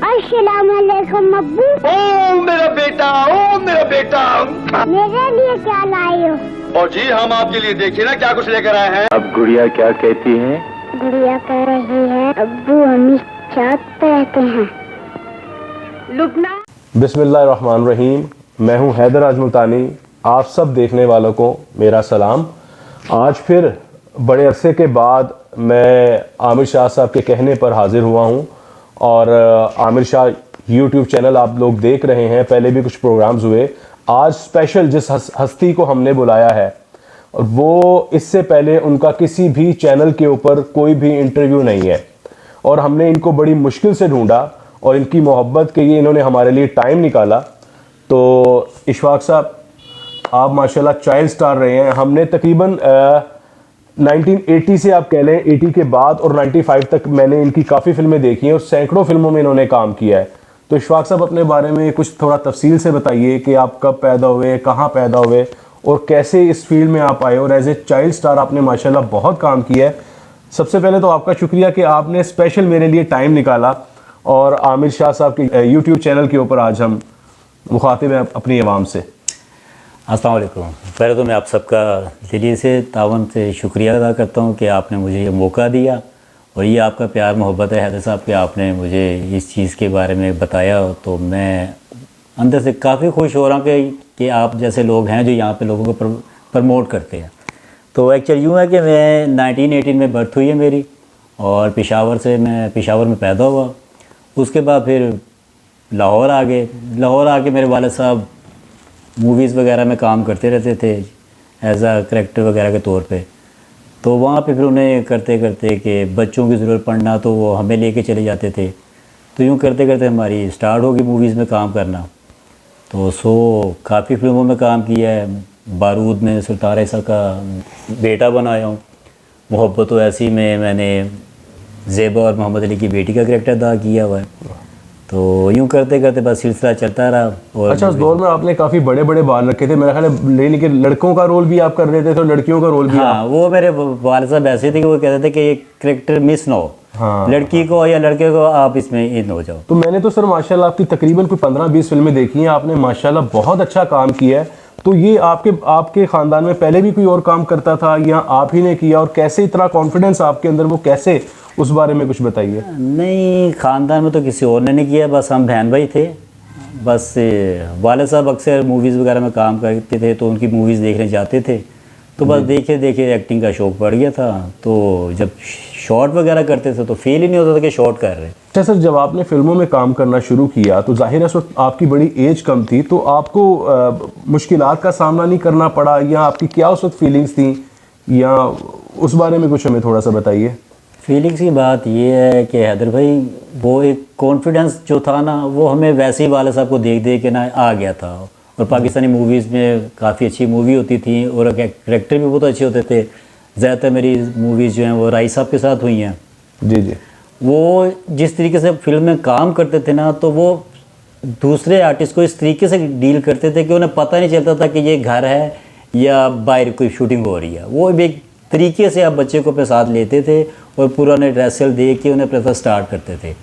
अस्सलाम वालेकुम अब्बू। ओ मेरा बेटा, ओ मेरा बेटा। मेरे लिए क्या लाई हो? और जी हम आपके लिए देखिए ना क्या कुछ लेकर आए हैं। अब गुड़िया क्या कहती है? गुड़िया कह रही है अब्बू अम्मी क्या कहते हैं? लुबना। बिस्मिल्लाहिर्रहमानिर्रहीम। मैं हूं हैदर आज मुल्तानी। आप सब देखने वालों को मेरा सलाम। आज फिर बड़े अरसे के बाद मैं आमिर शाह साहब के कहने पर हाजिर हुआ हूं और आमिर शाह यूट्यूब चैनल आप लोग देख रहे हैं। पहले भी कुछ प्रोग्राम्स हुए। आज स्पेशल जिस हस्ती को हमने बुलाया है और वो इससे पहले उनका किसी भी चैनल के ऊपर कोई भी इंटरव्यू नहीं है और हमने इनको बड़ी मुश्किल से ढूंढा और इनकी मोहब्बत के लिए इन्होंने हमारे लिए टाइम निकाला। तो इशफाक साहब, आप माशाल्लाह चाइल्ड स्टार रहे हैं। हमने तकरीबन 1980 से आप कह लें 80 के बाद और 95 तक मैंने इनकी काफ़ी फिल्में देखी हैं और सैकड़ों फिल्मों में इन्होंने काम किया है। तो इशफाक साहब, अपने बारे में कुछ थोड़ा तफसील से बताइए कि आप कब पैदा हुए, कहाँ पैदा हुए और कैसे इस फील्ड में आप आए। और एज ए चाइल्ड स्टार आपने माशाल्लाह बहुत काम किया है। सबसे पहले तो आपका शुक्रिया कि आपने स्पेशल मेरे लिए टाइम निकाला और आमिर शाह साहब के यूट्यूब चैनल के ऊपर आज हम मुखातिब हैं अपनी आवाम से। अस्सलाम वालेकुम। पहले तो मैं आप सबका दिली से तावन से शुक्रिया अदा करता हूँ कि आपने मुझे ये मौका दिया और ये आपका प्यार मोहब्बत है हैदर साहब कि आपने मुझे इस चीज़ के बारे में बताया। तो मैं अंदर से काफ़ी खुश हो रहा हूँ कि आप जैसे लोग हैं जो यहाँ पे लोगों को प्रमोट करते हैं। तो एक्चुअली यूँ है कि मैं 1918 में बर्थ हुई है मेरी और पेशावर में पैदा हुआ। उसके बाद फिर लाहौर आ गए। लाहौर आके मेरे वालिद साहब मूवीज़ वगैरह में काम करते रहते थे एज आ करैक्टर वगैरह के तौर पे। तो वहाँ पे फिर उन्हें करते करते कि बच्चों की ज़रूरत पड़ना तो वो हमें लेके चले जाते थे। तो यूँ करते करते हमारी स्टार्ट होगी मूवीज़ में काम करना। तो काफ़ी फिल्मों में काम किया है। बारूद में सुल्तान ईसा का बेटा बनाया हूँ। मोहब्बत तो ऐसी में मैंने ज़ेबा और मोहम्मद अली की बेटी का करैक्टर अदा किया हुआ है। तो यूँ करते करते बस सिलसिला चलता रहा। और अच्छा, उस दौर में आपने काफ़ी बड़े बड़े बाल रखे थे मेरा ख्याल है, लेने के लड़कों का रोल भी आप कर रहे थे तो लड़कियों का रोल भी हाँ, वो मेरे वालिद साहब ऐसे थे कि वो कहते थे कि ये करैक्टर मिस ना हो। हाँ, लड़की को या लड़के को आप इसमें इन हो जाओ। तो मैंने तो सर माशाल्लाह आपकी तकरीबन कोई 15-20 फिल्में देखी हैं। आपने माशाल्लाह बहुत अच्छा काम किया है। तो ये आपके ख़ानदान में पहले भी कोई और काम करता था या आप ही ने किया और कैसे इतना कॉन्फिडेंस आपके अंदर, वो कैसे, उस बारे में कुछ बताइए। नहीं, ख़ानदान में तो किसी और ने नहीं किया, बस हम बहन भाई थे। बस वालिद साहब अक्सर मूवीज़ वगैरह में काम करते थे तो उनकी मूवीज़ देखने जाते थे। तो बस देखे देखे एक्टिंग का शौक़ पड़ गया था। तो जब शॉर्ट वगैरह करते थे तो फील ही नहीं होता था कि शॉर्ट कर रहे। अच्छा सर, जब आपने फिल्मों में काम करना शुरू किया तो जाहिर है उस वक्त आपकी बड़ी एज कम थी, तो आपको मुश्किलात का सामना नहीं करना पड़ा या आपकी क्या उस वक्त फीलिंग्स थी, या उस बारे में कुछ हमें थोड़ा सा बताइए। फीलिंग्स की बात ये है कि हैदर भाई, वो एक कॉन्फिडेंस जो था ना, वो हमें वैसे ही वाले साहब को देख देख के ना आ गया था। और पाकिस्तानी मूवीज़ में काफ़ी अच्छी मूवी होती थी और करैक्टर भी बहुत अच्छे होते थे। ज़्यादातर मेरी मूवीज़ जो हैं वो राय साहब के साथ हुई हैं। जी जी। वो जिस तरीके से फिल्म में काम करते थे ना, तो वो दूसरे आर्टिस्ट को इस तरीके से डील करते थे कि उन्हें पता नहीं चलता था कि ये घर है या बाहर कोई शूटिंग हो रही है। वो एक तरीके से आप बच्चे को अपने साथ लेते थे और पूरा उन्हें ड्रेसल दे के उन्हें अपने साथ स्टार्ट करते थे।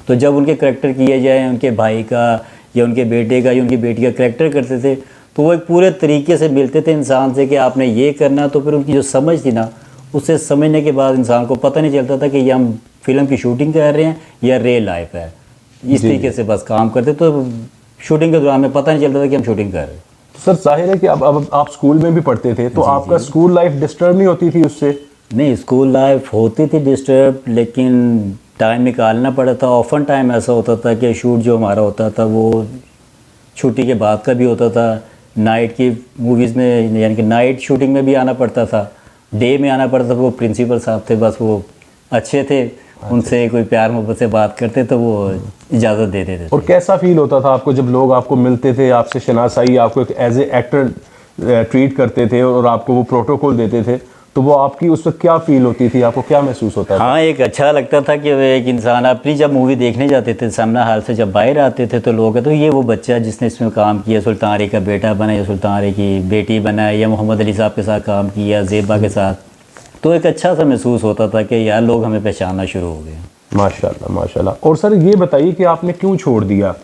तो जब उनके करैक्टर किए जाए, उनके भाई का या उनके बेटे का या उनकी बेटी का करैक्टर करते थे, तो वो एक पूरे तरीके से मिलते थे इंसान से कि आपने ये करना। तो फिर उनकी जो समझ थी ना, उससे समझने के बाद इंसान को पता नहीं चलता था कि ये हम फिल्म की शूटिंग कर रहे हैं या रियल लाइफ है। इस तरीके से बस काम करते, तो शूटिंग के दौरान में पता नहीं चलता था कि हम शूटिंग कर रहे हैं। सर जाहिर है कि अब आप स्कूल में भी पढ़ते थे तो आपका स्कूल लाइफ डिस्टर्ब नहीं होती थी उससे? नहीं, स्कूल लाइफ होती थी डिस्टर्ब, लेकिन टाइम निकालना पड़ा था। ऑफन टाइम ऐसा होता था कि शूट जो हमारा होता था वो छुट्टी के बाद का भी होता था। नाइट की मूवीज़ में यानी कि नाइट शूटिंग में भी आना पड़ता था, डे में आना पड़ता था। वो प्रिंसिपल साहब थे, बस वो अच्छे थे, उनसे कोई प्यार मोहब्बत से बात करते तो वो इजाज़त दे देते थे। और कैसा फील होता था आपको जब लोग आपको मिलते थे, आपसे शनासाई, आपको एक एज ए एक्टर ट्रीट करते थे और आपको वो प्रोटोकॉल देते थे, तो वो आपकी उस वक्त क्या फील होती थी, आपको क्या महसूस होता था? हाँ, एक अच्छा लगता था कि एक इंसान अपनी जब मूवी देखने जाते थे सामना हाल से जब बाहर आते थे तो लोग तो ये वो बच्चा जिसने इसमें काम किया, सुल्तान अली का बेटा बना या सुल्तान अली की बेटी बना या मोहम्मद अली साहब के साथ काम किया, ज़ेबा के साथ, तो एक अच्छा सा महसूस होता था कि यार लोग हमें पहचानना शुरू हो गए। माशाल्लाह माशाल्लाह। और सर ये बताइए कि आपने क्यों छोड़ दिया,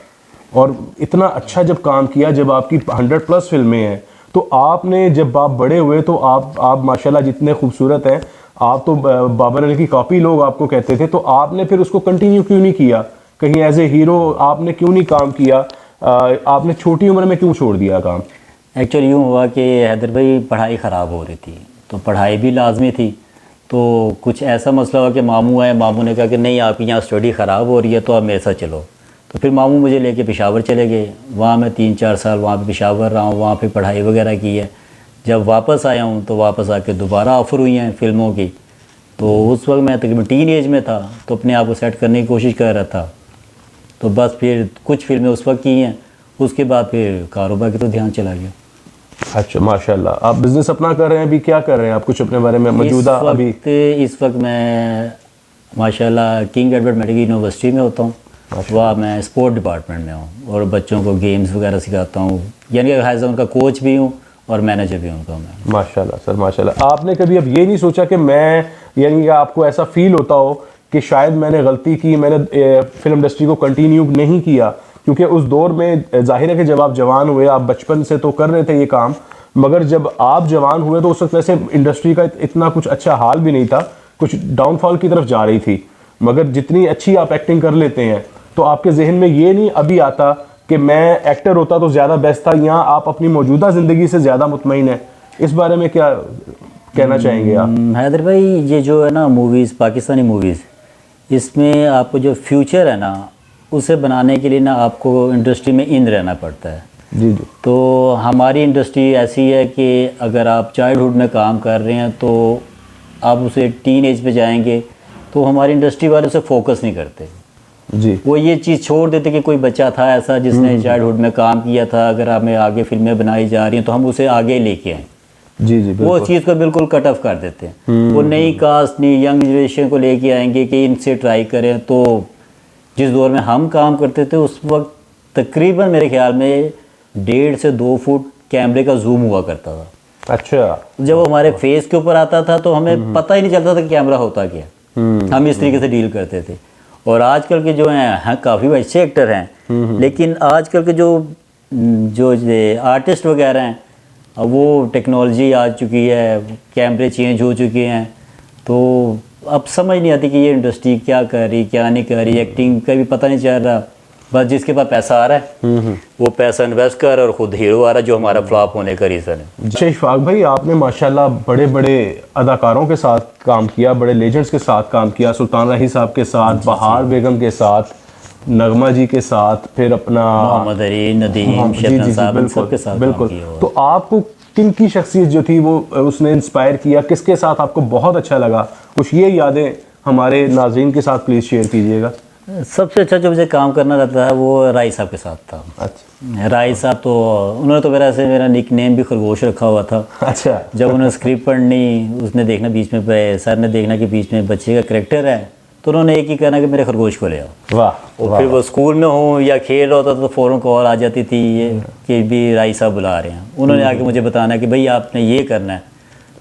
और इतना अच्छा जब काम किया, जब आपकी 100+ फिल्में हैं, तो आपने जब आप बड़े हुए तो आप माशाल्लाह जितने खूबसूरत हैं, आप तो बाबर अली की कॉपी लोग आपको कहते थे, तो आपने फिर उसको कंटिन्यू क्यों नहीं किया? कहीं एज ए हीरो आपने क्यों नहीं काम किया? आपने छोटी उम्र में क्यों छोड़ दिया काम? एक्चुअली यूँ हुआ कि हैदर भाई पढ़ाई ख़राब हो रही थी, तो पढ़ाई भी लाजमी थी। तो कुछ ऐसा मसला हुआ कि मामू आए, मामू ने कहा कि नहीं आपकी यहाँ स्टडी ख़राब हो रही है तो आप मेरे साथ चलो। तो फिर मामू मुझे लेके पेशावर चले गए। वहाँ मैं 3-4 साल वहाँ पे पेशावर रहा हूँ, वहाँ पे पढ़ाई वगैरह की है। जब वापस आया हूँ तो वापस आके दोबारा ऑफ़र हुई हैं फ़िल्मों की। तो उस वक्त मैं तकरीबन टीन एज में था, तो अपने आप को सेट करने की कोशिश कर रहा था। तो बस फिर कुछ फिल्में उस वक्त की हैं, उसके बाद फिर कारोबार की तो ध्यान चला गया। अच्छा माशाल्लाह। आप बिज़नेस अपना कर रहे हैं, अभी क्या कर रहे हैं आप? कुछ अपने बारे में मौजूदा अभी? इस वक्त मैं माशाल्लाह किंग एडवर्ड मेडिकल यूनिवर्सिटी में होता हूँ। वहाँ मैं स्पोर्ट डिपार्टमेंट में हूँ और बच्चों को गेम्स वगैरह सिखाता हूँ, यानी एज उनका कोच भी हूँ और मैनेजर भी उनका मैं। माशाल्लाह सर माशाल्लाह। आपने कभी अब ये नहीं सोचा कि मैं, यानी कि आपको ऐसा फील होता हो कि शायद मैंने गलती की, मैंने फिल्म इंडस्ट्री को कंटिन्यू नहीं किया? क्योंकि उस दौर में जाहिर है कि जब आप जवान हुए, आप बचपन से तो कर रहे थे ये काम, मगर जब आप जवान हुए तो उस वक्त वैसे इंडस्ट्री का इतना कुछ अच्छा हाल भी नहीं था, कुछ डाउनफॉल की तरफ जा रही थी। मगर जितनी अच्छी आप एक्टिंग कर लेते हैं, तो आपके जहन में ये नहीं अभी आता कि मैं एक्टर होता तो ज़्यादा बेस्ट था? यहाँ आप अपनी मौजूदा ज़िंदगी से ज़्यादा मुतमईन है, इस बारे में क्या कहना चाहेंगे आप? हैदर भाई, ये जो है ना मूवीज़, पाकिस्तानी मूवीज़, इसमें आपको जो फ्यूचर है ना, उसे बनाने के लिए ना आपको इंडस्ट्री में इन रहना पड़ता है। जी जी। तो हमारी इंडस्ट्री ऐसी है कि अगर आप चाइल्डहुड में काम कर रहे हैं तो आप उसे टीन एज पे जाएंगे तो हमारी इंडस्ट्री वाले उसे फोकस नहीं करते जी। वो ये चीज़ छोड़ देते कि कोई बच्चा था ऐसा जिसने चाइल्डहुड में काम किया था, अगर हमें आगे फिल्में बनाई जा रही हैं तो हम उसे आगे लेके आएँ। जी जी। वो चीज़ को बिल्कुल कट ऑफ कर देते हैं। वो नई कास्ट, नई यंग जनरेशन को लेके आएंगे कि इनसे ट्राई करें। तो जिस दौर में हम काम करते थे उस वक्त तकरीबन मेरे ख्याल में 1.5 से 2 फुट कैमरे का जूम हुआ करता था। अच्छा। जब वो हमारे फेस के ऊपर आता था तो हमें पता ही नहीं चलता था कि कैमरा होता क्या। हम इस तरीके से डील करते थे। और आजकल के जो हैं काफ़ी अच्छे एक्टर हैं, लेकिन आजकल के जो आर्टिस्ट वगैरह हैं, अब वो टेक्नोलॉजी आ चुकी है, कैमरे चेंज हो चुके हैं, तो अब समझ नहीं आती कि ये इंडस्ट्री क्या कर रही, क्या नहीं कर रही। एक्टिंग का भी पता नहीं चल रहा। बस जिसके पास पैसा आ रहा है वो पैसा इन्वेस्ट कर और ख़ुद हीरो आ रहा है, जो हमारा फ्लॉप होने का रीज़न है। अच्छा इशफाक भाई, आपने माशाल्लाह बड़े बड़े अदाकारों के साथ काम किया, बड़े लेजेंड्स के साथ काम किया, सुल्तान राही साहब के साथ, बहार बेगम के साथ, नगमा जी के साथ, फिर अपना मोहम्मद अली, नदीम, शबनम साहब, इन सब के साथ बिल्कुल। काम किया। तो आपको किन की शख्सियत जो थी वो उसने इंस्पायर किया, किसके साथ आपको बहुत अच्छा लगा? कुछ ये यादें हमारे नाज़रीन के साथ प्लीज़ शेयर कीजिएगा। सबसे अच्छा जो मुझे काम करना रहता है वो राय साहब के साथ था। अच्छा। राय साहब तो उन्होंने तो मेरा निक नेम भी खरगोश रखा हुआ था। अच्छा। जब उन्होंने स्क्रिप्ट पढ़नी, उसने देखना बीच में, सर ने देखना कि बीच में बच्चे का करेक्टर है, तो उन्होंने एक ही कहना कि मेरे खरगोश को ले आओ। वाह। और फिर वो स्कूल में हो या खेल रहा होता तो फ़ौरन कॉल आ जाती थी ये कि भी राय साहब बुला रहे हैं। उन्होंने आके मुझे बताना कि भाई आपने ये करना है।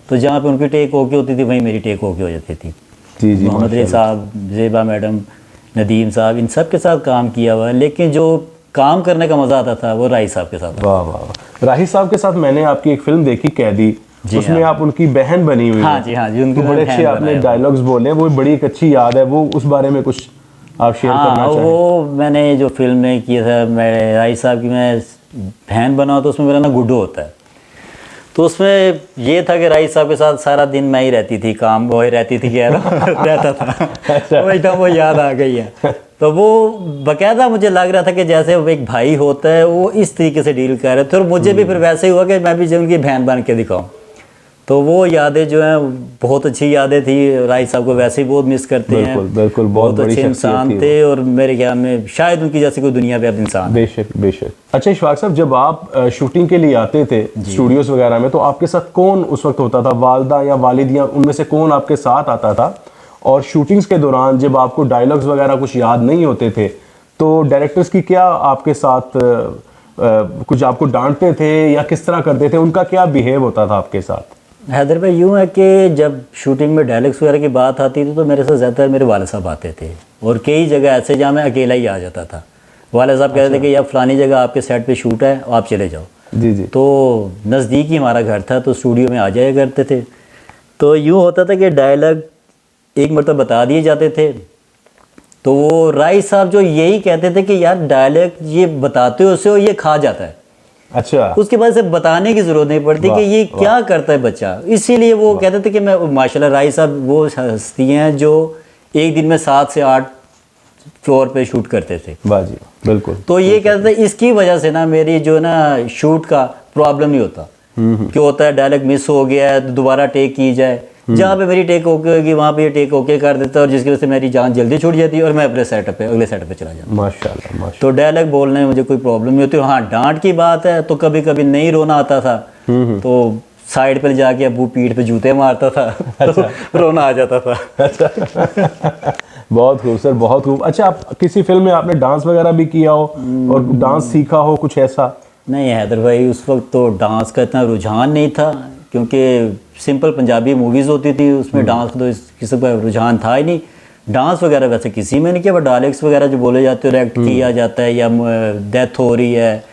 तो जहाँ पे उनकी टेक ओके होती थी वहीं मेरी टेक ओके हो जाती थी। जी जी। मोहम्मद अली साहब, ज़ेबा मैडम, नदीम साहब, इन सब के साथ काम किया हुआ है, लेकिन जो काम करने का मज़ा आता था वो राही साहब के साथ। वाह वाह। राही साहब के साथ मैंने आपकी एक फिल्म देखी, कैदी, उसमें आप उनकी बहन बनी हुई हाँ जी, हाँ जी, उनकी बड़े अच्छे आपने डायलॉग्स बोले, वो बड़ी एक अच्छी याद है। वो उस बारे में कुछ आप शेयर करना चाहें? वो मैंने जो फिल्म में किया था, मैं राही साहब की मैं बहन बना, तो उसमें मेरा ना गुड्डू होता है। तो उसमें ये था कि राही साहब के साथ सारा दिन मैं ही रहती थी, काम वो ही रहती थी, कह रहता था। वही था, वो याद आ गई है। तो वो बाकायदा मुझे लग रहा था कि जैसे वो एक भाई होता है वो इस तरीके से डील कर रहे थे, और मुझे भी फिर वैसे ही हुआ कि मैं भी जो उनकी बहन बन के दिखाऊँ। तो वो यादें जो हैं बहुत अच्छी यादें थी। राही साहब को वैसे ही बहुत मिस करते हैं। बिल्कुल बिल्कुल, बहुत अच्छे इंसान थे, और मेरे ख्याल में शायद उनकी जैसी कोई दुनिया पे अब इंसान। बेशक बेशक। अच्छा इशफाक साहब, जब आप शूटिंग के लिए आते थे स्टूडियोज वगैरह में, तो आपके साथ कौन उस वक्त होता था? वालदा या वालिद, या उनमें से कौन आपके साथ आता था? और शूटिंग्स के दौरान जब आपको डायलॉग्स वगैरह कुछ याद नहीं होते थे, तो डायरेक्टर्स की क्या आपके साथ कुछ आपको डांटते थे या किस तरह करते थे? उनका क्या बिहेव होता था आपके साथ? हैदर भाई यूँ है कि जब शूटिंग में डायलॉग्स वगैरह की बात आती थी तो मेरे साथ ज़्यादातर मेरे वाले साहब आते थे, और कई जगह ऐसे जहाँ मैं अकेला ही आ जाता था। वाले साहब कहते थे कि यार फलानी जगह आपके सेट पे शूट है, आप चले जाओ। जी जी। तो नज़दीक ही हमारा घर था, तो स्टूडियो में आ जाया करते थे। तो यूँ होता था कि डायलॉग एक मरतबा बता दिए जाते थे, तो वो राय साहब जो यही कहते थे कि यार डायलॉग ये बताते हो उसे, ये खा जाता है। अच्छा। उसके बाद से बताने की ज़रूरत नहीं पड़ती कि ये क्या करता है बच्चा। इसीलिए वो कहते थे कि मैं माशाल्लाह राय साहब वो हस्ती हैं जो एक दिन में 7 से 8 फ्लोर पे शूट करते थे। वाह जी, बिल्कुल। तो ये कहते थे इसकी वजह से ना मेरी जो ना शूट का प्रॉब्लम नहीं होता। क्यों होता है, डायलॉग मिस हो गया है तो दोबारा टेक की जाए, जहाँ पे मेरी टेक ओके होगी वहाँ पे ये टेक ओके कर देता है, और जिसकी वजह से मेरी जान जल्दी छूट जाती है और मैं अपने सेटअप पे अगले सेटअप पे चला जाता हूँ। माशाल्लाह माशाल्लाह। तो डायलॉग बोलने में मुझे कोई प्रॉब्लम नहीं होती। हाँ, डांट की बात है तो कभी कभी नहीं रोना आता था, तो साइड पर जाके अबू पीठ पे जूते मारता था। तो रोना आ जाता था। बहुत खूब सर, बहुत खूब। अच्छा, आप किसी फिल्म में आपने डांस वगैरह भी किया हो और डांस सीखा हो, कुछ ऐसा? नहीं हैदर भाई, उस वक्त तो डांस का इतना रुझान नहीं था, क्योंकि सिंपल पंजाबी मूवीज़ होती थी, उसमें डांस का तो इस किस्म का रुझान था ही नहीं। डांस वगैरह वैसे किसी में नहीं किया, बट डायलॉग्स वगैरह जो बोले जाते हैं, एक्ट किया जाता है या डेथ हो रही है,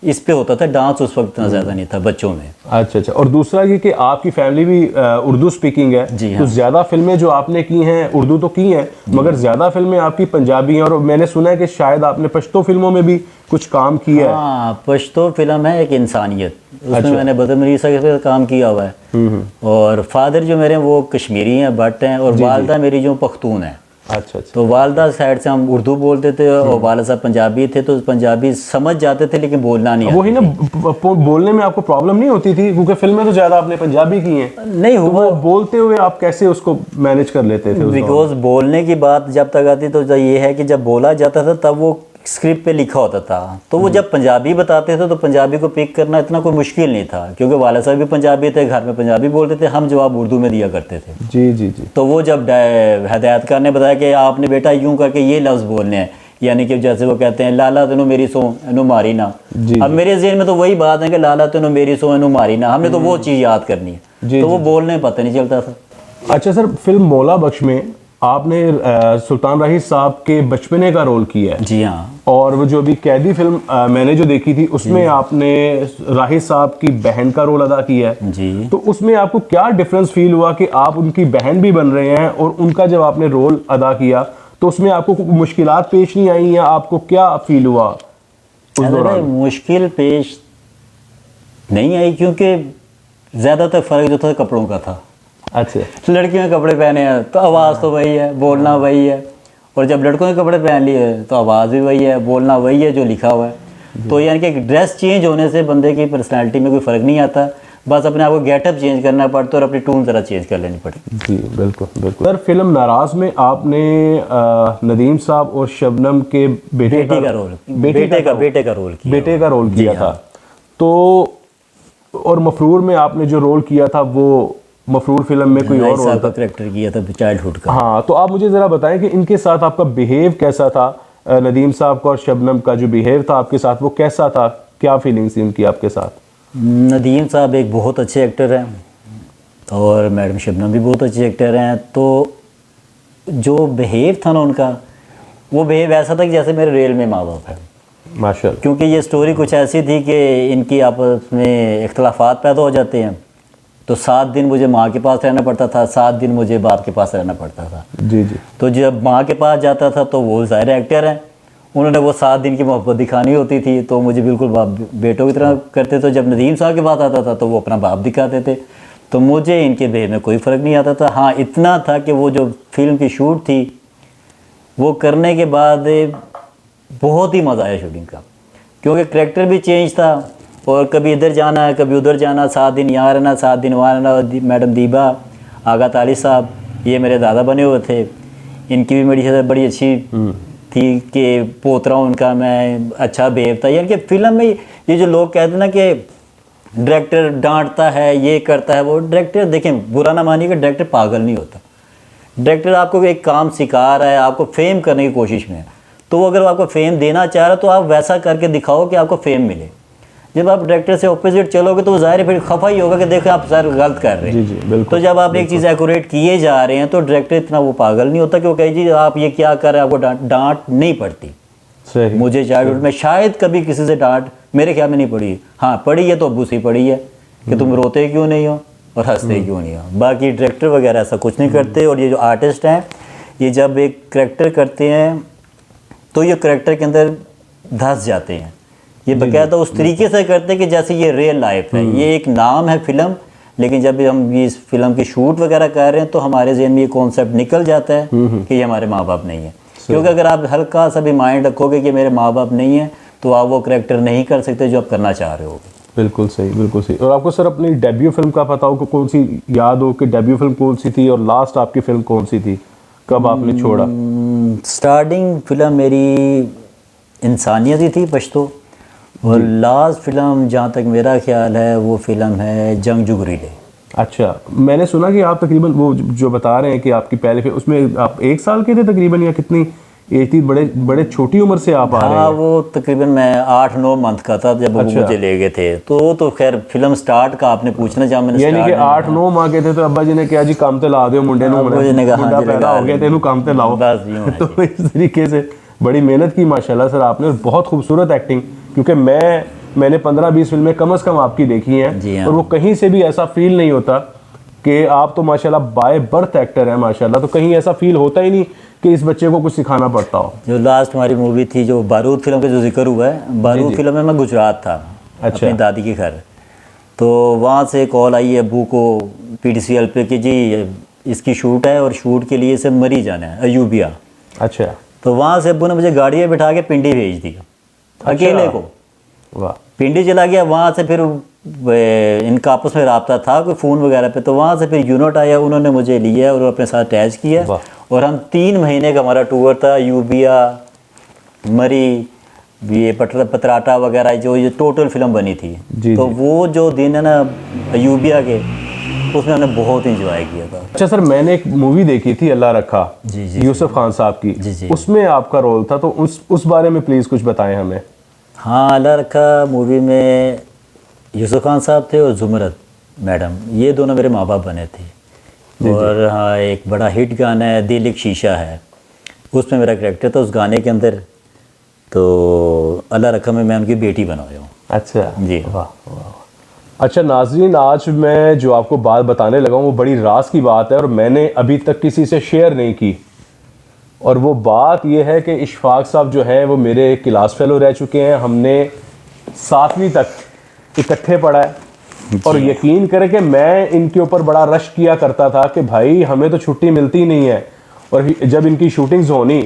इस पे होता था। डांस उस वक्त इतना ज़्यादा नहीं था बच्चों में। अच्छा अच्छा। और दूसरा ये कि आपकी फैमिली भी उर्दू स्पीकिंग है। जी तो हाँ। ज़्यादा फिल्में जो आपने की हैं उर्दू तो की हैं, मगर ज़्यादा फिल्में आपकी पंजाबी हैं, और मैंने सुना है कि शायद आपने पश्तो फिल्मों में भी कुछ काम किया है। हाँ, पश्तो फिल्म है एक इंसानियत, उसमें अच्छा। मैंने बदर मरीसा के साथ काम किया हुआ है। और फादर जो मेरे वो कश्मीरी हैं, भट्ट हैं, और वालदा मेरी जो पख्तून है। अच्छा अच्छा। तो वालदा साइड से हम उर्दू बोलते थे और वालिद साहब पंजाबी थे, तो पंजाबी समझ जाते थे लेकिन बोलना नहीं वही आता ना, बोलने में आपको प्रॉब्लम नहीं होती थी, क्योंकि फिल्में तो ज़्यादा आपने पंजाबी की हैं। नहीं तो हुआ। वो बोलते हुए आप कैसे उसको मैनेज कर लेते थे उस दौरान? बिकॉज बोलने की बात जब तक आती तो ये है कि जब बोला जाता था तब वो स्क्रिप्ट पे लिखा होता था, तो वो जब पंजाबी बताते थे तो पंजाबी को पिक करना इतना कोई मुश्किल नहीं था, क्योंकि वालिद साहब भी पंजाबी थे, घर में पंजाबी बोलते थे, हम जवाब उर्दू में दिया करते थे। जी जी जी। तो वो जब हदायतकार ने बताया कि आपने बेटा यूं करके ये लफ्ज़ बोलने हैं, यानी कि जैसे वो कहते हैं लाला तेनू मेरी सो एनू मारी ना। अब मेरे ज़हन में तो वही बात है कि लाला तेनू मेरी सो एनू मारी ना, हमने तो वो चीज़ याद करनी है, तो वो बोलने में पता नहीं चलता था। अच्छा सर, फिल्म मौला बख्श में आपने सुल्तान राही साहब के बचपने का रोल किया है। जी हाँ। और वो जो अभी कैदी फिल्म मैंने जो देखी थी उसमें आपने राही साहब की बहन का रोल अदा किया है। जी। तो उसमें आपको क्या डिफरेंस फील हुआ कि आप उनकी बहन भी बन रहे हैं, और उनका जब आपने रोल अदा किया तो उसमें आपको मुश्किलात पेश नहीं आई, या आपको क्या फील हुआ उस दौरान? मुश्किल पेश नहीं आई, क्योंकि ज़्यादातर फ़र्क जो था कपड़ों का था। अच्छा। लड़कियों के कपड़े पहने हैं तो आवाज़ तो वही है, बोलना वही है, और जब लड़कों के कपड़े पहन लिए तो आवाज़ भी वही है, बोलना वही है जो लिखा हुआ है। तो यानी कि ड्रेस चेंज होने से बंदे की पर्सनैलिटी में कोई फ़र्क नहीं आता, बस अपने आप को गेटअप चेंज करना पड़ता है और अपनी टून ज़रा चेंज कर लेनी पड़ती। जी बिल्कुल बिल्कुल। सर, फिल्म नाराज़ में आपने नदीम साहब और शबनम के बेटे का रोल किया था। तो और मफरूर में आपने जो रोल किया था वो मफरूर फिल्म में कोई और रोल का करेक्टर किया था चाइल्डहुड का। हाँ, तो आप मुझे ज़रा बताएं कि इनके साथ आपका बिहेव कैसा था? नदीम साहब का और शबनम का जो बिहेव था आपके साथ वो कैसा था? क्या फीलिंग्स थी उनकी आपके साथ? नदीम साहब एक बहुत अच्छे एक्टर हैं और मैडम शबनम भी बहुत अच्छे एक्टर हैं। तो जो बिहेव था ना उनका, वो बिहेव ऐसा था कि जैसे मेरे रियल में माँ बाप है माशाल्लाह। क्योंकि ये स्टोरी कुछ ऐसी थी कि इनकी आपस में इख्तलाफात पैदा हो जाते हैं, तो 7 दिन मुझे माँ के पास रहना पड़ता था, 7 दिन मुझे बाप के पास रहना पड़ता था। जी जी। तो जब माँ के पास जाता था तो वो ज़ाहिर एक्टर हैं, उन्होंने वो 7 दिन की मोहब्बत दिखानी होती थी, तो मुझे बिल्कुल बाप बेटों की तरह करते। तो जब नदीम साहब के पास आता था तो वो अपना बाप दिखाते थे, तो मुझे इनके बिहेव में कोई फ़र्क नहीं आता था। हाँ, इतना था कि वो जो फिल्म की शूट थी वो करने के बाद बहुत ही मज़ा आया शूटिंग का, क्योंकि करैक्टर भी चेंज था और कभी इधर जाना है कभी उधर जाना, 7 दिन यहाँ रहना 7 दिन वहाँ रहना। मैडम दीबा आगा ताली साहब ये मेरे दादा बने हुए थे, इनकी भी मेरी बड़ी अच्छी थी कि पोतरा उनका मैं अच्छा बिहेव था। यानी कि फ़िल्म में ये जो लोग कहते हैं ना कि डायरेक्टर डांटता है, ये करता है, वो डायरेक्टर देखें बुरा ना मानिए कि डायरेक्टर पागल नहीं होता। डायरेक्टर आपको एक काम सिखा रहा है, आपको फेम करने की कोशिश में है, तो वो अगर आपको फेम देना चाह रहा है तो आप वैसा करके दिखाओ कि आपको फेम मिले। जब आप डायरेक्टर से ऑपोजिट चलोगे तो ज़ाहिर है फिर खफा ही होगा कि देखो आप सर गलत कर रहे हैं। जी जी बिल्कुल। तो जब आप एक चीज़ एक्यूरेट किए जा रहे हैं तो डायरेक्टर इतना वो पागल नहीं होता कि वो कहे जी आप ये क्या कर रहे हैं, आपको डांट नहीं पड़ती। सही। मुझे चाइल्डहुड में शायद कभी किसी से डांट मेरे ख्याल में नहीं पड़ी, हाँ पड़ी है तो अब्बू से पड़ी है कि तुम रोते क्यों नहीं हो और हंसते क्यों नहीं हो। बाकी डायरेक्टर वगैरह ऐसा कुछ नहीं करते। और ये जो आर्टिस्ट हैं ये जब एक करेक्टर करते हैं तो ये करेक्टर के अंदर धंस जाते हैं। ये बकायदा उस तरीके से करते हैं कि जैसे ये रियल लाइफ है। ये एक नाम है फिल्म, लेकिन जब हम इस फिल्म की शूट वगैरह कर रहे हैं तो हमारे जहन में ये कॉन्सेप्ट निकल जाता है कि ये हमारे माँ बाप नहीं है। क्योंकि अगर आप हल्का सा भी माइंड रखोगे कि मेरे माँ बाप नहीं है तो आप वो करेक्टर नहीं कर सकते जो आप करना चाह रहे हो। बिल्कुल सही, बिल्कुल सही। और आपको सर अपनी डेब्यू फिल्म का पता हो कि कौन सी, याद हो कि डेब्यू फिल्म कौन सी थी और लास्ट आपकी फिल्म कौन सी थी, कब आपने छोड़ा? स्टार्टिंग फिल्म मेरी इंसानियत ही थी पश्तो, और लास्ट फिल्म जहाँ तक मेरा ख्याल है वो फिल्म है जंगजू रिले। अच्छा, मैंने सुना कि आप तकरीबन वो जो बता रहे हैं कि आपकी पहले फिल्म उसमें आप 1 साल के थे तकरीबन या कितनी एज थी? बड़े छोटी उम्र से आप आ रहे हैं। हाँ वो तकरीबन मैं 8-9 मंथ का था जब वो मुझे ले गए थे। तो खैर फिल्म स्टार्ट का आपने पूछना चाहा मैंने, यानी कि 8-9 माह के थे तो अब्बा जी ने कहा जी काम ते ला दो मुंडे नु, मुंडा पैदा हो गया तेनू काम ते लाओ। तो इस तरीके से बड़ी मेहनत की माशाल्लाह सर आपने, और बहुत खूबसूरत एक्टिंग। क्योंकि मैंने 15-20 फिल्में कम से कम आपकी देखी हैं और वो कहीं से भी ऐसा फील नहीं होता कि आप तो माशाल्लाह बाय बर्थ एक्टर हैं माशाल्लाह, तो कहीं ऐसा फील होता ही नहीं कि इस बच्चे को कुछ सिखाना पड़ता हो। जो लास्ट हमारी मूवी थी जो बारूद फिल्म का जो जिक्र हुआ है, बारूद फिल्म में मैं गुजरात था अपनी दादी के घर। तो वहाँ से कॉल आई अबू को PTCL पे कि जी इसकी शूट है और शूट के लिए से मरी जाना है अयूबिया। अच्छा। तो वहाँ से अबू ने मुझे गाड़ी में बिठा के पिंडी भेज दिया अकेले को। वाह। पिंडी चला गया। वहाँ से फिर इनका आपस में रब्ता था कोई फ़ोन वगैरह पे, तो वहाँ से फिर यूनिट आया, उन्होंने मुझे लिया और अपने साथ अटैच किया। और हम 3 महीने का हमारा टूर था, यूबिया, मरी, ये पतराटा वगैरह, जो ये टोटल फिल्म बनी थी। तो वो जो दिन है ना यूबिया के, उसमें हमने बहुत इंजॉय किया था। अच्छा सर, मैंने एक मूवी देखी थी अल्लाह रखा, यूसुफ खान साहब की। जी। उसमें आपका रोल था, तो उस बारे में प्लीज़ कुछ बताएं हमें। हाँ, अल्लाह रखा मूवी में यूसुफ खान साहब थे और जुमरत मैडम, ये दोनों मेरे माँ बाप बने थे। और हाँ, एक बड़ा हिट गाना है दिल एक शीशा है, उसमें मेरा कैरेक्टर था उस गाने के अंदर। तो अल्लाह रखा में मैं उनकी बेटी बना हुआ हूँ। अच्छा जी। वाह वाह। अच्छा नाज़रीन, आज मैं जो आपको बात बताने लगा हूँ वो बड़ी राज की बात है और मैंने अभी तक किसी से शेयर नहीं की। और वो बात ये है कि इशफाक साहब जो हैं वो मेरे क्लास फेलो रह चुके हैं। हमने 7वीं तक इकट्ठे पढ़ा है और यकीन करें कि मैं इनके ऊपर बड़ा रश किया करता था कि भाई हमें तो छुट्टी मिलती नहीं है। और जब इनकी शूटिंग्स होनी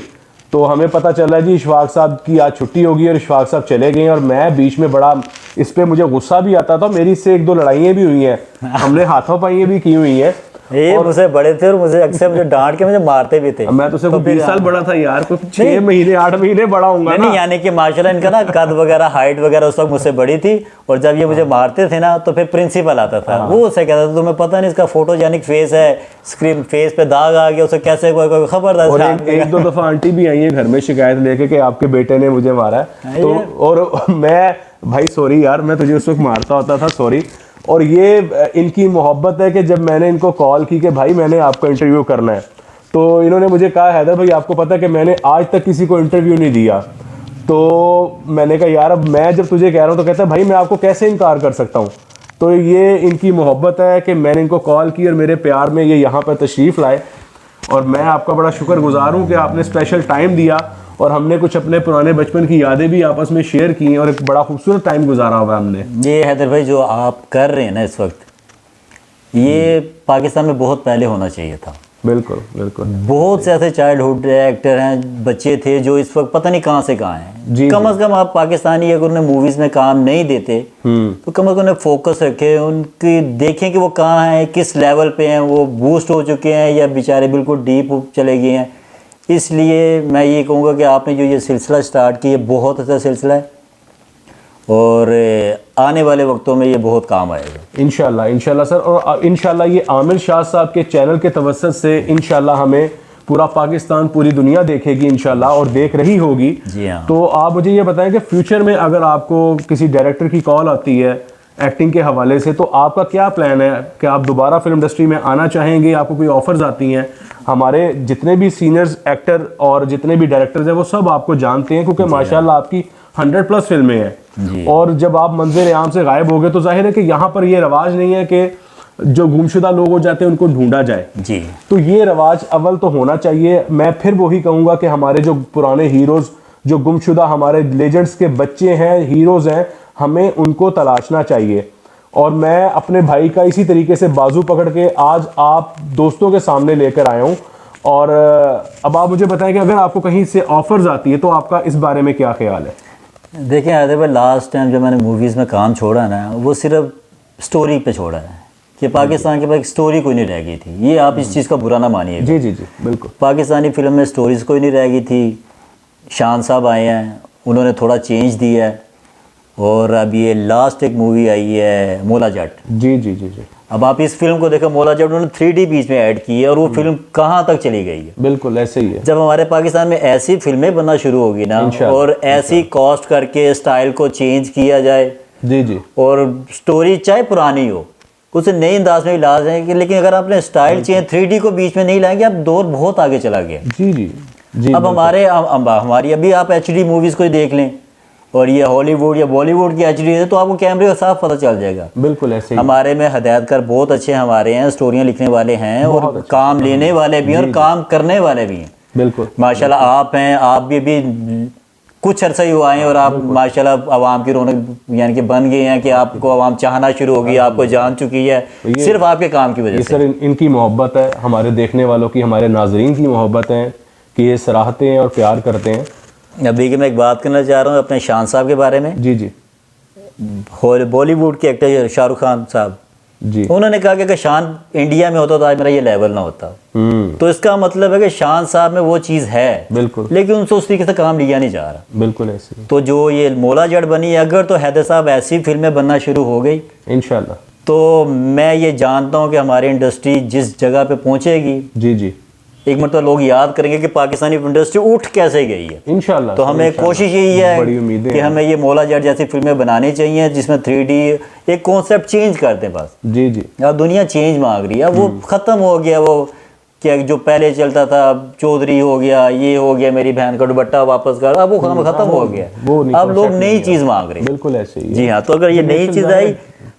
तो हमें पता चला जी इशफाक साहब की आज छुट्टी होगी और इशफाक साहब चले गए। और मैं बीच में बड़ा इस पे मुझे गुस्सा भी आता था। मेरी इससे 1-2 लड़ाइयाँ भी हुई हैं, हमने हाथों पाइयाँ भी की हुई हैं। ये मुझसे बड़े थे और मुझे अक्सर मुझे डांट के मुझे मारते भी थे। मैं तो सिर्फ 20 साल बड़ा था यार, कुछ 6 महीने 8 महीने बड़ा होऊंगा ना। यानी कि माशाल्लाह इनका ना कद वगैरह हाइट वगैरह उस वक्त मुझसे बड़ी थी। और जब ये मुझे मारते थे ना तो फिर प्रिंसिपल आता था, वो उससे कहता था तुम्हें पता नहीं इसका फोटोजेनिक फेस है, स्क्रीन फेस पे दाग आ गया, उसे कैसे कोई खबरदार। 1-2 दफा आंटी भी आई है घर में शिकायत लेके कि आपके बेटे ने मुझे मारा है। तो और मैं भाई सॉरी यार, मैं तुझे उस वक्त मारता होता था, सॉरी। और ये इनकी मोहब्बत है कि जब मैंने इनको कॉल की कि भाई मैंने आपका इंटरव्यू करना है, तो इन्होंने मुझे कहा हैदर भाई आपको पता है कि मैंने आज तक किसी को इंटरव्यू नहीं दिया। तो मैंने कहा यार अब मैं जब तुझे कह रहा हूँ तो कहता है भाई मैं आपको कैसे इनकार कर सकता हूँ। तो ये इनकी मोहब्बत है कि मैंने इनको कॉल की और मेरे प्यार में ये यहाँ पर तशरीफ़ लाए। और मैं आपका बड़ा शुक्रगुजार हूँ कि आपने स्पेशल टाइम दिया और हमने कुछ अपने पुराने बचपन की यादें भी आपस में शेयर की हैं और एक बड़ा खूबसूरत टाइम गुजारा हुआ हमने। ये हैदर भाई जो आप कर रहे हैं ना इस वक्त, ये पाकिस्तान में बहुत पहले होना चाहिए था। बिल्कुल बिल्कुल। बहुत से ऐसे चाइल्डहुड एक्टर हैं, बच्चे थे जो इस वक्त पता नहीं कहाँ से कहाँ हैं। कम से कम आप पाकिस्तानी अगर उन्हें मूवीज़ में काम नहीं देते तो कम से कम उन्हें फोकस रखें, उनकी देखें कि वो कहाँ हैं, किस लेवल पे हैं, वो बूस्ट हो चुके हैं या बेचारे बिल्कुल डीप चले गए हैं। इसलिए मैं ये कहूँगा कि आपने जो ये सिलसिला स्टार्ट किया बहुत अच्छा सिलसिला है और आने वाले वक्तों में ये बहुत काम आएगा इंशाल्लाह। इंशाल्लाह सर। और इंशाल्लाह ये आमिर शाह साहब के चैनल के तवस्सुत से इंशाल्लाह हमें पूरा पाकिस्तान, पूरी दुनिया देखेगी इंशाल्लाह, और देख रही होगी। जी हाँ। तो आप मुझे ये बताएं कि फ्यूचर में अगर आपको किसी डायरेक्टर की कॉल आती है एक्टिंग के हवाले से, तो आपका क्या प्लान है कि आप दोबारा फिल्म इंडस्ट्री में आना चाहेंगे? आपको कोई ऑफर्स आती हैं? हमारे जितने भी सीनियर्स एक्टर और जितने भी डायरेक्टर्स हैं वो सब आपको जानते हैं, क्योंकि माशाल्लाह आपकी 100+ फिल्में हैं। और जब आप मंजर आम से गायब हो गए तो जाहिर है कि यहाँ पर ये रवाज नहीं है कि जो गुमशुदा लोग हो जाते हैं उनको ढूंढा जाए। जी। तो ये रवाज अव्वल तो होना चाहिए। मैं फिर वही कहूँगा कि हमारे जो पुराने हीरोज़, जो गुमशुदा हमारे लेजेंड्स के बच्चे हैं, हीरोज़ हैं, हमें उनको तलाशना चाहिए। और मैं अपने भाई का इसी तरीके से बाजू पकड़ के आज आप दोस्तों के सामने लेकर आया हूँ। और अब आप मुझे बताएं कि अगर आपको कहीं से ऑफर्स आती है तो आपका इस बारे में क्या ख्याल है? देखिए आदित्य भाई, लास्ट टाइम जब मैंने मूवीज़ में काम छोड़ा ना, वो सिर्फ स्टोरी पे छोड़ा है कि पाकिस्तान के पास एक स्टोरी कोई नहीं रह गई थी। ये आप इस चीज़ का बुरा ना मानिए। जी जी जी, बिल्कुल। पाकिस्तानी फिल्म में स्टोरीज़ कोई नहीं रह गई थी। शान साहब आए हैं, उन्होंने थोड़ा चेंज दिया है। और अब ये लास्ट एक मूवी आई है मोला जट। जी जी जी जी। अब आप इस फिल्म को देखो, मोला जट उन्होंने 3D बीच में ऐड की है और वो फिल्म कहाँ तक चली गई है। बिल्कुल ऐसे ही है। जब हमारे पाकिस्तान में ऐसी फिल्में बनना शुरू होगी ना, और ऐसी कॉस्ट करके स्टाइल को चेंज किया जाए, जी जी, और स्टोरी चाहे पुरानी हो उसे नए अंदाज में इलाज जाएंगे, लेकिन अगर आपने स्टाइल चेंज 3D को बीच में नहीं लाएंगे, अब दौर बहुत आगे चला गया। जी जी जी। अब हमारी अभी आप HD मूवीज़ को देख लें, और ये हॉलीवुड या बॉलीवुड की HD है तो आपको कैमरे का साफ पता चल जाएगा। बिल्कुल ऐसे ही। हमारे में हदायतकार बहुत अच्छे हमारे हैं, स्टोरियाँ लिखने वाले हैं, और काम लेने वाले भी हैं और काम करने वाले भी हैं। बिल्कुल माशाल्लाह आप हैं, आप भी कुछ अरसा ही हुआ है और आप माशाल्लाह आवाम की रौनक यानी कि बन गए हैं कि आपको आवाम चाहना शुरू होगी, आपको जान चुकी है सिर्फ आपके काम की वजह से। सर इनकी मोहब्बत है, हमारे देखने वालों की, हमारे नाजरीन की मोहब्बत है कि ये सराहते हैं और प्यार करते हैं। अब देखिए मैं एक बात करना चाह रहा हूँ अपने शान साहब के बारे में। जी जी बॉलीवुड के एक्टर शाहरुख खान साहब जी, उन्होंने कहा कि अगर शान इंडिया में होता तो आज मेरा ये लेवल ना होता। तो इसका मतलब है कि शान साहब में वो चीज़ है बिल्कुल, लेकिन उनसे उस तरीके से काम लिया नहीं जा रहा। बिल्कुल ऐसे। तो जो ये मोला जट बनी, अगर तो हैदर साहब ऐसी फिल्में बनना शुरू हो गई इंशाल्लाह, तो मैं ये जानता हूँ कि हमारी इंडस्ट्री जिस जगह पे पहुँचेगी, जी जी, एक मतलब लोग याद करेंगे कि पाकिस्तानी इंडस्ट्री उठ कैसे गई है। इंशाल्लाह। तो हमें कोशिश यही है बड़ी उम्मीदें कि हमें ये मोला जट जैसी फिल्में बनानी चाहिए जिसमें 3D एक कॉन्सेप्ट चेंज करते हैं बस। जी जी, अब दुनिया चेंज मांग रही है, वो ख़त्म हो गया वो क्या जो पहले चलता था, चौधरी हो गया, ये हो गया, मेरी बहन का दुपट्टा वापस कर, अब वो ख़त्म हो गया। अब लोग नई चीज़ मांग रहे हैं। बिल्कुल ऐसे ही। जी हाँ, तो अगर ये नई चीज़ आई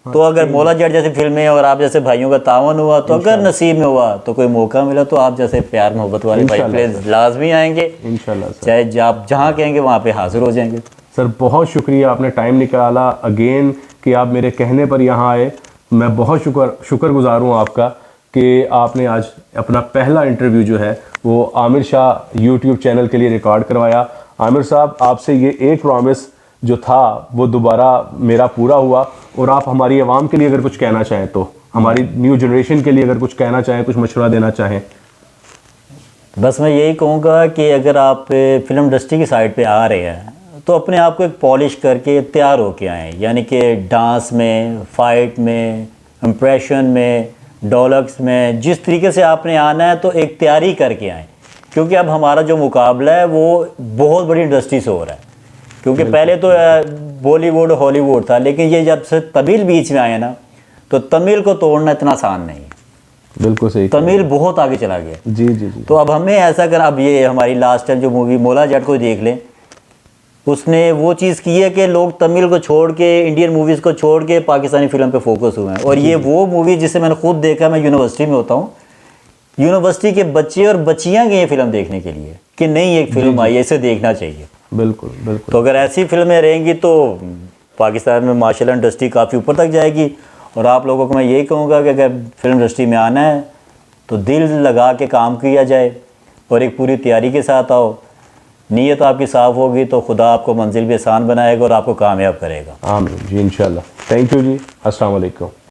तो अगर मोला जट जैसी फिल्में और आप जैसे भाइयों का तावन हुआ, तो अगर नसीब में हुआ तो कोई मौका मिला तो आप जैसे प्यार मोहब्बत वाले भाई प्लीज लाजमी आएंगे इंशाल्लाह सर। चाहे आप जहाँ कहेंगे वहाँ पे हाजिर हो जाएंगे। सर बहुत शुक्रिया, आपने टाइम निकाला अगेन कि आप मेरे कहने पर यहाँ आए। मैं बहुत शुक्रगुजार हूँ आपका कि आपने आज अपना पहला इंटरव्यू जो है वो आमिर शाह यूट्यूब चैनल के लिए रिकॉर्ड करवाया। आमिर साहब, आपसे ये एक प्रॉमिस जो था वो दोबारा मेरा पूरा हुआ, और आप हमारी आवाम के लिए अगर कुछ कहना चाहें, तो हमारी न्यू जनरेशन के लिए अगर कुछ कहना चाहें, कुछ मशवरा देना चाहें। बस मैं यही कहूँगा कि अगर आप फिल्म इंडस्ट्री की साइड पे आ रहे हैं तो अपने आप को एक पॉलिश करके तैयार होके आएँ, यानी कि डांस में, फाइट में, इम्प्रेशन में, डायलॉग्स में, जिस तरीके से आपने आना है तो एक तैयारी करके आएँ, क्योंकि अब हमारा जो मुकाबला है वो बहुत बड़ी इंडस्ट्री से हो रहा है। क्योंकि पहले तो बॉलीवुड हॉलीवुड था, लेकिन ये जब से तमिल बीच में आया ना, तो तमिल को तोड़ना इतना आसान नहीं है। बिल्कुल सही, तमिल बहुत आगे चला गया। जी जी जी। तो अब हमें ऐसा कर, अब ये हमारी लास्ट टाइम जो मूवी मोला जट को देख लें, उसने वो चीज़ की है कि लोग तमिल को छोड़ के, इंडियन मूवीज़ को छोड़ के पाकिस्तानी फिल्म पे फोकस हुए हैं। और ये वो मूवी जिसे मैंने खुद देखा, मैं यूनिवर्सिटी में होता हूँ, यूनिवर्सिटी के बच्चे और बच्चियाँ गए फिल्म देखने के लिए कि नहीं एक फिल्म आई है, इसे देखना चाहिए। बिल्कुल बिल्कुल। तो अगर ऐसी फिल्में रहेंगी तो पाकिस्तान में माशाल्लाह इंडस्ट्री काफ़ी ऊपर तक जाएगी। और आप लोगों को मैं यही कहूँगा कि अगर फिल्म इंडस्ट्री में आना है तो दिल लगा के काम किया जाए और एक पूरी तैयारी के साथ आओ। नीयत आपकी साफ़ होगी तो खुदा आपको मंजिल भी आसान बनाएगा और आपको कामयाब करेगा। आमीन जी, इंशाल्लाह। थैंक यू जी, अस्सलाम वालेकुम।